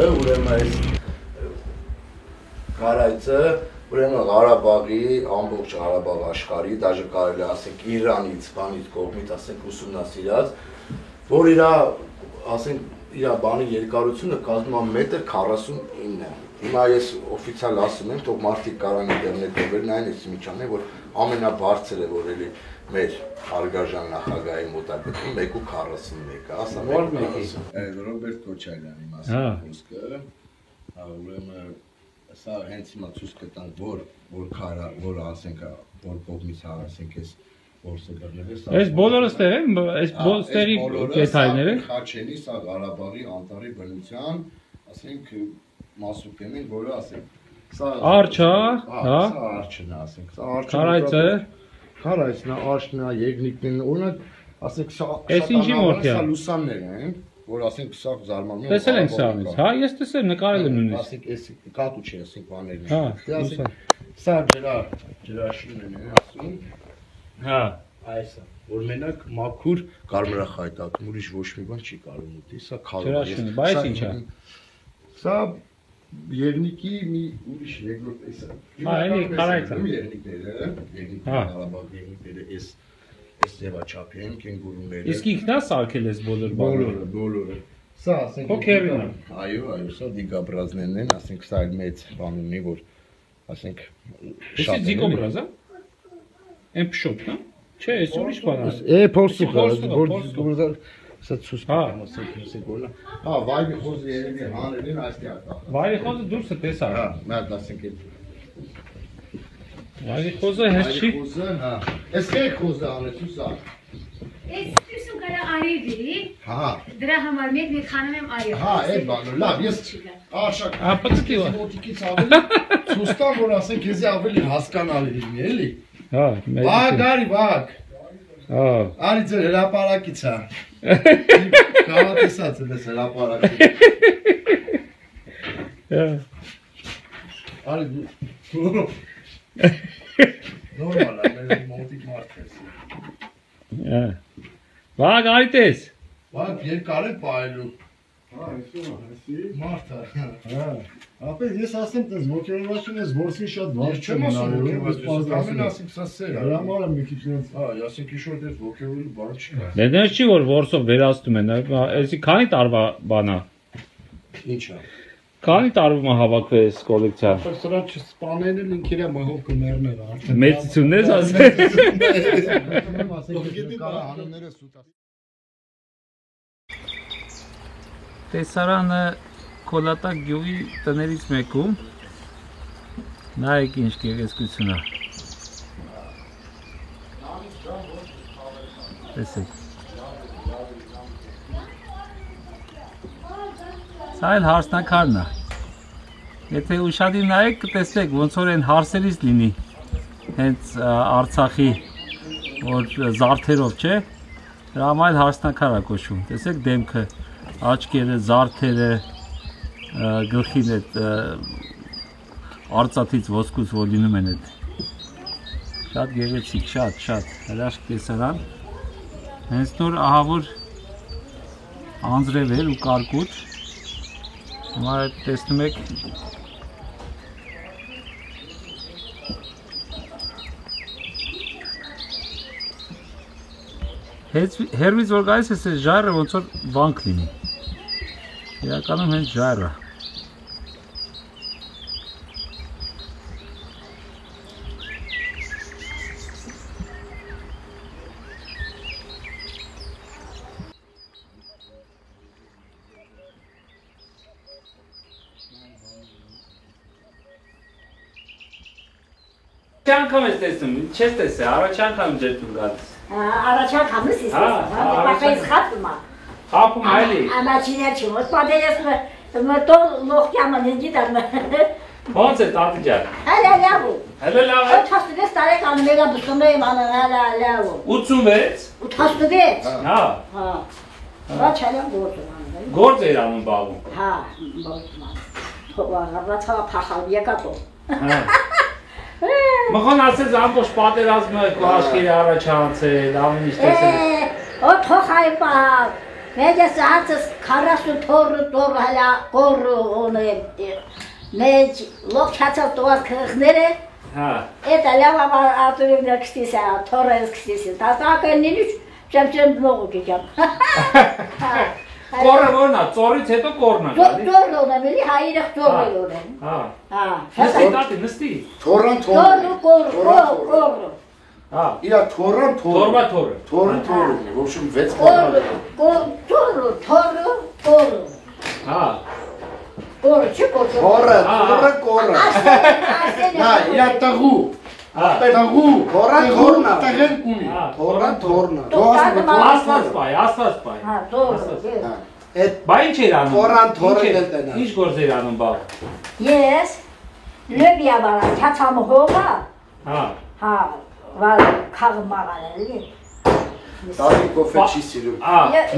ուրեմն այս Կարայծը ուրեմն Ղարաբաղի, ամբողջ Ղարաբաղ աշխարհի, դաժե կարելի ասենք Իրանից, բանից կողմից ասենք ուսումնասիրած, որ իր ասենք իր բանի երկարությունը կազմում է 1.49 m։ Հիմա ես օֆիցիալ ասում եմ, թող մարդիկ կարան ինտերնետով ver նայեն այս միջանն է, որ ամենաբարձրը որ էլի մեր Արգարժան նախագահի մոտակցում 1.41-ը, ասա 1.40։ Ռոբերտ Քոչարյանի մասին խոսքը, ուրեմն սա հենց հիմա ցույց կտանք, որ ասենք, որ կողմից ասենք այս որսը բռնելը։ Այս բոլորը ստեղ են, այս ստեղի դետայլները։ Խաչելի, սա Ղարաբաղի անտարի բնության, ասենք մասուկենին, որը ասենք, սա արջա, հա, սա արջն է, ասենք, սա արջը, Կարայծը, Կարայծն է, արջն է, եղնիկն է, օրինակ, ասենք, սա լուսաններ են, որ ասենք սա զարմանում են։ Տեսել ենք սաղից, հա, ես տեսել նկարել եմ նույնիսկ։ Ասենք, այս կատու չի, ասենք, բաներն հա, ասենք, սա ջրաշինն է, ասում, հա, այս է, որ մենակ մաքուր կարմրախայտակում, ուրիշ ոչ մի բան չի կարող ուտի, սա քալոր է։ ջրաշինը, բայց ինչ է։ Սա եղնիկի մի ուրիշ երկրորդ էս է։ Հա, էլի Կարայծը։ Եղնիկները, Ղարաբաղ եղնիկները էս ձևաչափի են, կենգուրուները։ Իսկ ինքն է սարքել այս բոլոր բաները։ Բոլորը։ Սա ասենք Քոքերին է։ Այո, սա դիգաբրազներն են, ասենք սա այլ մեծ բան ունի, որ ասենք Էսի դիգաբրազ է։ Այն փշոտ, հա։ Չէ, էս ուրիշ բան է։ Է փորսուկը, որ սա ցույց կտամ, ասենք գոլա։ Հա, վայրի խոզը երևի հանելին այստեղ կա։ Վայրի խոզը դուրսը տեսա։ Հա, մատ ասենք այդ Վայրի խոզը հենց չի։ Խոզը, հա։ Էս կե խոզը անեցու սա։ Այս դուսում կարա արիվի։ Հա։ Դրա համար մեկ խանում եմ արիվ։ Հա, այդ բանը, լավ, ես արշակ։ Ապացքի ո։ Մոտիկից ավելի ցուստա, որ ասենք քեզի ավելի հասկանալի լինի, էլի։ Հա, Վագ, արի, վագ։ Հա։ Արի ձեր հրապարակից է։ Կավատեսած է դες հրապարակից։ Հա։ Արի դու։ Նորմալ է, մեր մոտիկ մարդ ես։ Հա։ Վագ, արի տես։ Վագ, երկար է պայելու։ Հա, այսի։ Մարդ է։ Հա։ Ապա ես ասեմ, դες ոգևորվածություն ես որսին շատ վաղ Չեմ ասում ոգևորվածություն, ամեն ասենք սա սեր է։ Հրամանը մի քիչ նենց։ Հա, ասենք ինչ որ դες ոգևորելու բան չկա։ Դեռ չի որ որսով վերացնում են, այսի քանի տարվա բան է։ Ինչ է։ Քանի տարվում է հավաքվել այս կոլեկցիան։ Ապա սրա չսպանել են ինքիրա մահով կներներ արդեն։ Մեծությունն ես ասել։ Ասենք կարա հանումները սուտ։ Տեսարանը Կոլատակ գյուղի տներից մեկում նայեք ինչ գեղեցկություն է։ Տեսեք։ Սա էլ հարսնակարն է։ Եթե ուշադիր նայեք կտեսնեք ոնց որ այն հարսերից լինի հենց Արցախի որ զարդերով չէ, դրա համար հարսնակար է կոչվում։ Տեսեք դեմքը, աչքերը, զարդերը, գլխին այդ արծաթից ոսկուց որ լինում են այդ շատ գեղեցիկ, շատ հրաշք տեսարան հենց նոր ահա որ անձրև էր ու կարկուտ հիմա տեսնում եք հերվից որ գայիս ես ժայռը ոնց որ վանք լինի իրականում հենց ժայռը Անգամ ես տեսնում, չես տեսել, առաջ անգամ ձեր տուն գալիս։ Առաջ անգամ ես տեսնում, բայց խափում է։ Խափում այլի։ Ամաչիներ չի, ոս պատերես մտո լոխկյամը դիտամ։ Ո՞նց է տատի ջան։ Հələ լավ։ Հələ լավ է։ 86 տարեկան մեգա բսում եմ անանալա լավ։ 86։ 86։ Հա։ Հա։ Բա չալեմ գործում։ Գործ էր անում բաղում։ Հա, գործում։ Թողա փախալ եկատո։ Հա։ Մխոն ասեց ամբողջ պատերազմը քո աչքերի առաջ անցել, ամեն ինչ տեսել։ Օ թողայ պա։ Մենք ես հացս 40 թորը հələ կորը ունեմ։ Մենք լոքչացած տված քրխները Հա։ Էտա լավ արտուրին դրքստիսա, թորես քստիսա։ Տասակենին չեմ նողուկի ջան։ Կորը որնա, ծորից հետո կորնա գալի։ Ծորը ունեմ, էլի հայրը ծորը ունեմ։ Հա։ Հա։ Նստի տատի, նստի։ Թորան Կորը։ Հա։ Իրա թորան Թորվա թորը։ Թորը, в общем 6 բառ։ Թորը։ Հա։ Կորը, չի կորը։ Թորը։ Նա, իրա տղու։ Հա։ Տղու, թորնա։ Տղեն կունի։ Թորան թորնա։ Աստված բայ։ Հա, ծորը։ Այդ Բա ինչ էր անում։ թորը էլ տնա։ Ինչ գործ էր անում բա։ Ես լեբիա բարա, չացամը հողա։ Հա։ Հա, վալ քաղ մաղանել։ Տալի կոֆե չի սիրում։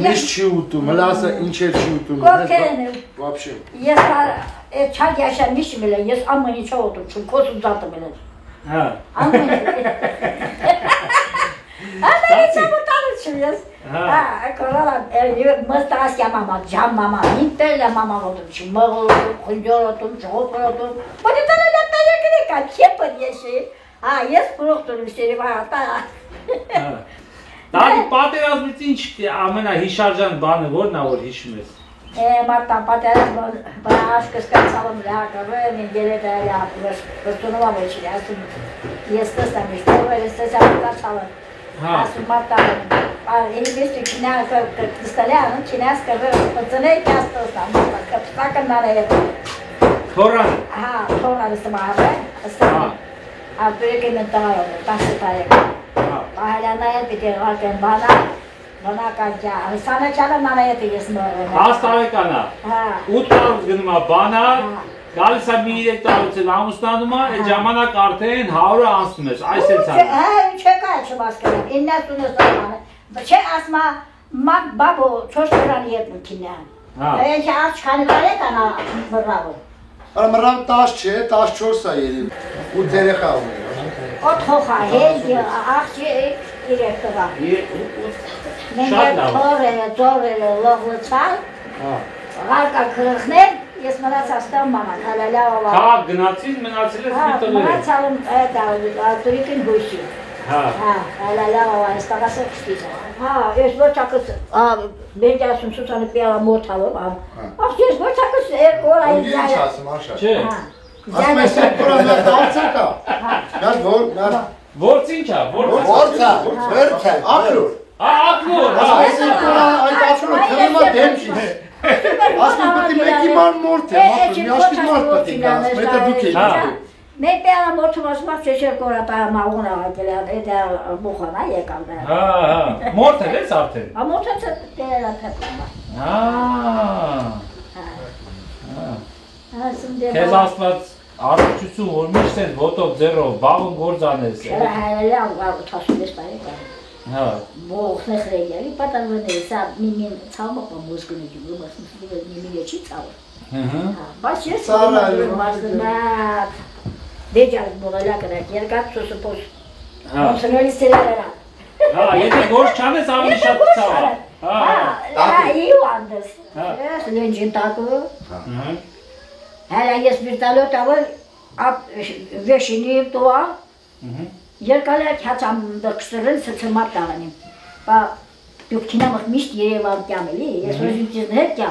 Միշտ չի ուտում, հլասը ինչ էլ չի ուտում։ Կոքեն։ Вообще։ Ես այդ չակ яշա միշտ մելը, ես ամեն ինչ ուտում, չուն կոսում զատը մելը։ Հա։ Ամեն ինչ ուտալու չու ես։ Հա, կորալա, մստասյա մամա, ջամ մամա, ինտելա մամա ուտում չի, մղլ, խնջոր ուտում, ժողոպր ուտում, բոդի տալա լատա եկնի կա, չեպր եշի, հա, ես պրոխտուրում սերի վարատա։ Տալի պատերազմից ինչ ամենահիշարժան բանը որն է որ հիշում ես։ Մարտան պատերազմ բաշկս կացալում լակավեն ինգերետա լապուս պրտունովա մեջի ասում ես տեսամ ես տեսամ կացալը ասում մարտան ինգլիսի քինա կստալյան քինաս կվը պծնե կաստոսամ կապտականները Թորան։ հա թորան ստամավը ստամա ապրեկեն տարը տաստարը Ահլանայը պիտի ղարկեն բանակաջա, սանաչալը նանայետը ես մորում եմ։ 10 տարեկան է։ Հա։ 8 տարուց գնում է բանակ, գալիս է մի 3 տարուց էլ ամուսնանում է, այդ ժամանակ արդեն 100-ը անցնում ես, այս էլ ցան։ Հա, չկա չմասկերեմ, 90 տարեկան է։ Չէ, ասма մակ բաբո 4 տարան ետ մուքինյան։ Հա։ Ինչ արջ քանի տարեկան է մռավը։ Արա մռավ 10 չէ, 14 է երևի։ 8 երեխա ունի։ Օթոխա հեյ աղջի իրեք տղա։ Մենք թորերը լողլցալ, ղարկա քրխներ, ես մնացած տամ մաման, հալալավավա։ Հա, գնացին, մնացել ես մի տղեր։ Մնացալում տուրիկին հույսի։ Հա։ Հալալավավա, ես տղասը կշտիս։ Հա, ես ոչակս, բենջասում սուսանը պիալա մորթալով, աղջ ես ոչակս կորա Ինչ ասում, արշա։ Չէ։ Ասում ես կորանա դարձա կա։ Գազ Որց ինչ է, Որցա, վերթ է, ակլուր։ Ակլուր, հա։ Այս կորա այդ ակլուրը քրեմա դեմ չի։ Ասում պետք է մեկի ման մորթ է, մի աշկի մարդ պետք է գաս, մետը դուք եք։ Մենք պիալա մորթում ասմակ չեշեր կորա պա մաղուն աղակել է բուխանա եկալ դա։ Հա, հա, մորթել ես արդեն։ Հա մորթը պիալա թեպում։ Քեզ աստված առողջություն որ միշտ են ոտով ձեռով բաղում գործ անես։ Լավ, 86 տարեկան։ Հա։ Բողն խրեյալի պատանվները սա միմին ցավը մոզգունի դու մասնի միմի չի ցավը։ Հհ։ Բայց ես մասնա դեջալ բոլալա կրակ երկաթ սոսոպոս։ Հա։ Ոնցնելի սերալա։ Հա, եթե գործ չանես ավելի շատ ցավ է։ Հա, իու անդես։ Ես լենջին տակը։ Հհ։ Հələ ես bir տալոտավը վեշինի տուա երկալը քացամდა քսրեն սցմատ տաղանին բա դուք քինամը միշտ երևալ կամելի ես ոզիցն հետ կա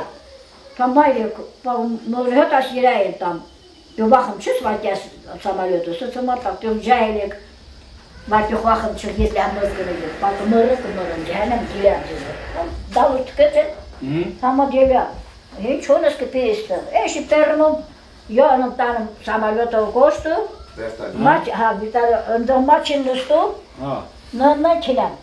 կամայը բա մորհատ ասիրա եմ դու վախում չես վարկես սամալյոտը սցմատ տակ դու ջահելեք վարկի խախում չես ես լամոս գնալ բա մորը ջահանամ դիլա դավուտ կეთე համա դիվա Ինչ ունես կպեստը, էշի պերնում, յոնում տանում սամալյոտով գոշտու, հա, ընդող մաչին նստում, նը չինեմ,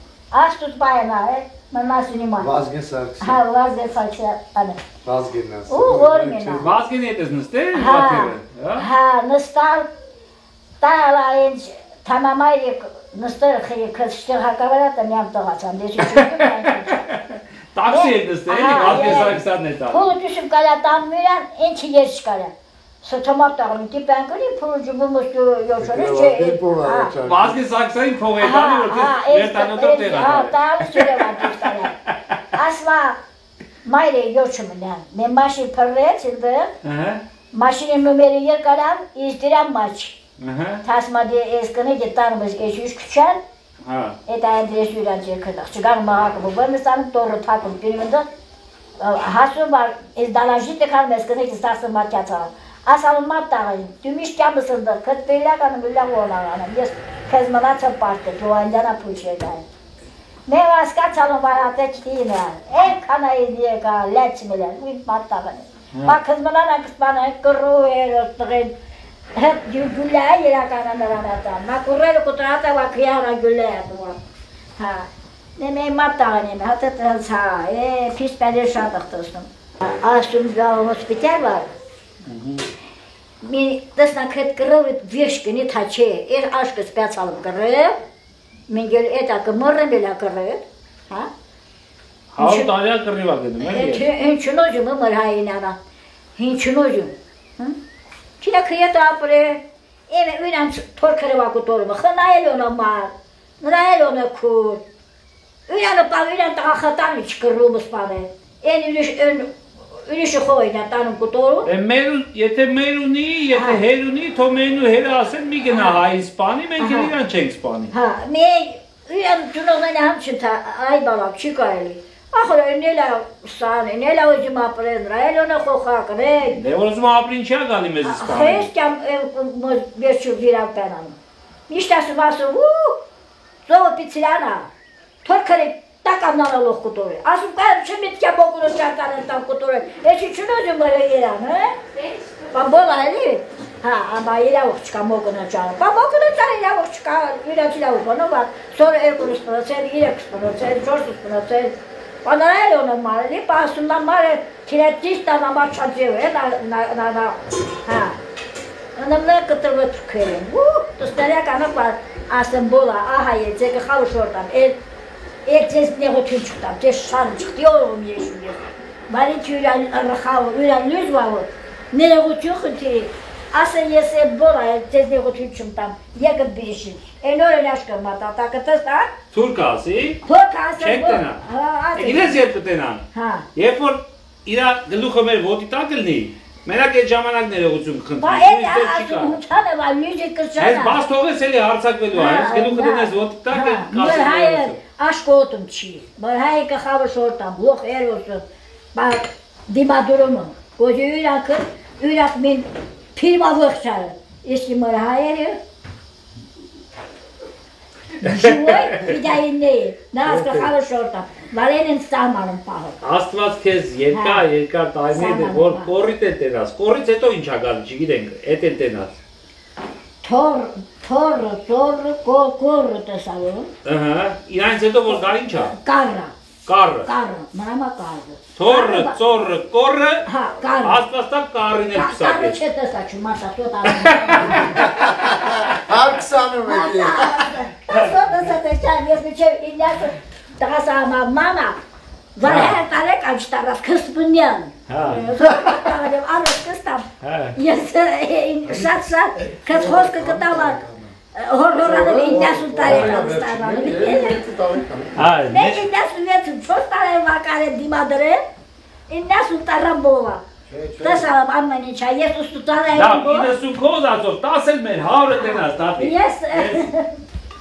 աստուց բայնա է, մնասինի ման։ Վազգեն Սարգսյան։ Հա, Վազգեն Սարգսյան։ Վազգենն ասում։ Ու որմինա։ Վազգեն հետս նստել պատերը։ Հա, նստալ, տալա ինձ, թամամայրիկ նստել խիրի քստել հակավարատը միամ տղացան, դեսի չուկում Տաքսի հետ նստել, էլի Վազգեն Սարգսյանն է տա։ Փուլը դիշում կալա տան միրան, ինչի ես չկալա։ Սոթոմատ տաղում, տիպեն կրի, փուլը ջուբում ոստու յոշորես չէ։ Վազգեն Սարգսյանին փող է տանի, որ վերտանոտով տեղ Հա, տալիս չերև ադուս տալա։ Ասմա, Մայրը յոչումնան։ Մեն մաշին փռեց ինձ։ Ահա։ Մաշինի նոմերը երկարան, իս դրամ մաչ։ Ահա։ Թասմադի էսկնի գտարմыз էջուշ քչան։ Հա։ Էտա անդրես յուրան ջերքդախ։ Չգան մահակը բերմստան տորը թակում պիրմնդը։ Հասում բար էս դալաժիտը կան էսկնի գստասը մաչացա։ Ասալում մատաղին, դու միշտ կամսնդը, կտվելական մլավոլան, ես քեզ մնացա պարտը, ջոանդյանա փուչեգան։ Մեր ասկացալում վարատեչտին է, էնքանային եկա, լեչմելեն, ու մատաղին։ Մաքыз մնան ակսպանային կռու էր տղեն, հետ գյուլա երականը նրանատան, մակուրերը կուտրատը վակիարա գյուլա է դուա։ Հա, մեր մատաղին եմ, հատը տրանցա, պիս պեդեր շատ աղտոսնում։ Ասում գաղում հոսպիտալ վար, Мен տեսնանք հետ կռովը վեշկնի թաչե, էր աշկը սպյացալում կռև, մենք էլ էտա կմռեմ էլա կռև, հա? Հավ տարյա կռիվա գնում, Հին չնոջում մր հայինանա, հին չնոջում, Չինա քրիետը ապրե, եմ ունան թոր կռվակու տորումը, խնայել ունը մար, նրայել ունը կուր, ունանը պավ, ունան տղախատան իչ կռում սպանը, են Ուրիշը խոյնա տանում կուտորում։ Եթե մեր ունի, եթե հեր ունի, թո մերն ու հերը ասեն մի գնա հայ սպանի, մենք էլ իրան չենք սպանի։ Հա, մենք իրան ճունողները համ չնթա, այ բալակ, չի կարելի։ Ախր էնելա սան, էնելա ուզում ապրեն, ռայելոնը խոխակրեն։ Դե որ ուզում ապրին չի գալի մեզ սպանի։ Խես կյամ վերջու վիրավ պենանում։ Միշտ ասում, ծովը պիցիլանա, թորքրի տակամնանալող կուտորը։ Ասում կայմ չմիտ կյա բոգունը ճարտան են տամ կուտորը, էչի չնոջում մրը երան, Բան բոլա էլի, հա, ամա իրավող չկա մոգունը ճարը, բան մոգունը ճարը իրավող չկա, իրաց իրավող բանով, սորը երկուն սպնոցել, իրեք սպնոցել, ժորս սպնոցել, բանարայել օնը մարելի, պասում նա մարը թիրետից տանամար չաջև է, հա, նմնը կտրվը թրքել են, տստերյակ անով ասեմ բոլա, ահա ետ, ձեկը խալու շորդան, Եկ ձեզ նեղություն չկտամ, ձեզ շարը չկտի օրում եշում ես, բարիչ ուրան լույզվավը, ներեղություն խնդիրի, ասեն ես է բոլա, ձեզ նեղություն չմտամ, եկըտ բիրիշին, են օրեն աշկը մատատակը տստա, Թուրք ասի, չեք տնան, իրես երբ կտնան, երբ որ իրա գլուխը մեր ոտի տակ լնի, Մենակ այդ ժամանակ ներողություն խնդրի, Այս բաց թողես էլի հարցակվելու է, այս գլուխը դնես ոտի տակ է կասի ներողություն Աշկոտում չի, մր հայը կխավը շորդամ, լող երոսում, դիմադուրումը, գոջի ուրակ մին պիրմավող չարը, իսկի մր հայերը, ժուոյ վիդայիննեի, նաս կխավը շորդամ, վարեն են ստամարում պահը։ Աստված քեզ երկար տարիներ է, որ կորիտ է տենաս, կորից հետո ինչ ագալի, չգիտենք, էտ են տենաս։ Թորը, կորը տեսալում։ Իրանից հետո որ գար ինչ է։ Կարը, մրամա կարը։ Թորը, ծորը, կորը, Աստվածտակ կարին է պսակ է։ Կարը չէ տեսա չում ասատոտ արում։ Հարկսանում եք է։ Ասոտ տեսա ես միչև ինյասը տղասա մամա, վարհեր տարեք անչտարավ կսպունյան։ Արոս կստամ, ես շատ կս խոսկը կտավակ, հորհորանում ինյասուն տարեք անստարանում։ Մեկ ինյասուն վեցում, չոս տարեք վակար է դիմադրել, ինյասուն տարան բովա։ Տեսալամ ամեն ինչա, ես ուստուտան այլում բով։ 90 կոզ ածով, 10 էլ մեր հարը տենաս տապի։ Ես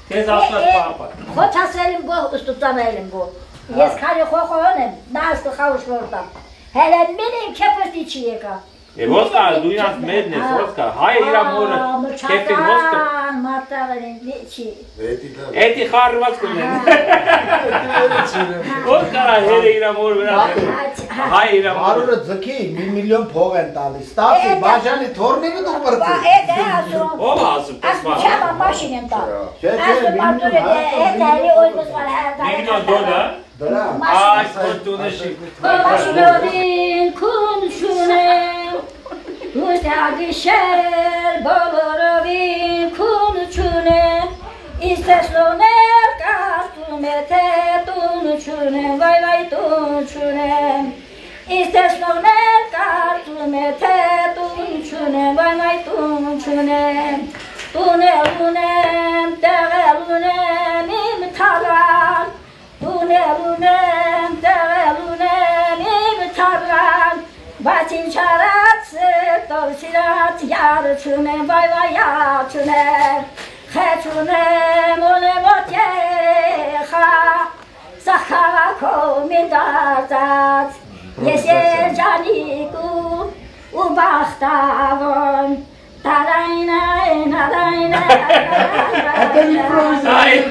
Քեզ ասված պապատ։ Խոչասել եմ բով, ուստուտան այլում բով։ Ես քանի խոխոն եմ, նաս կխավուշ որտամ։ Հելը մինին կեպրտի չի եկա։ Ոնց կա, դու իրանց մերն ես, ոնց կա, հայը իրա մորը կեպին ոնց կա։ Մարտավերին չի։ Էտի խարված կունեն։ Ոնց կարա հերը իրա մորը վրա հայը իրա մորը։ Արուրը ձգի, մի միլիոն փող են տալիս, ստացի, բաժանի թորնիվը դու պրծի։ Էդ է ասում։ Ով ասում, տեսմա։ Չամա մաշին եմ տալ։ Ասում մարդուրը էդ էլի օյմս վար Միլիոն դոլար։ Այս կոնտունը շիկ։ Մաշինովին կուն շունեմ, ուստագիշեր բոլորովին կուն չունեմ, իստեսլոներ կարդում է թե տուն չունեմ, վայ տուն չունեմ, իստեսլոներ կարդում է թե տուն չունեմ, վայ տուն չունեմ, տունել ունեմ, տեղել ունեմ, իմ թարան, Տունել ունեմ, տեղել ունեմ, իմ Բայց ինչ արած տոր սիրած յարություն եմ վայվայացուն եմ խեցուն եմ ունեմ ոտեխա սախավակում են դարձած ես երջանիկ ու բախտավոն տարայնայն Ateli improvisación.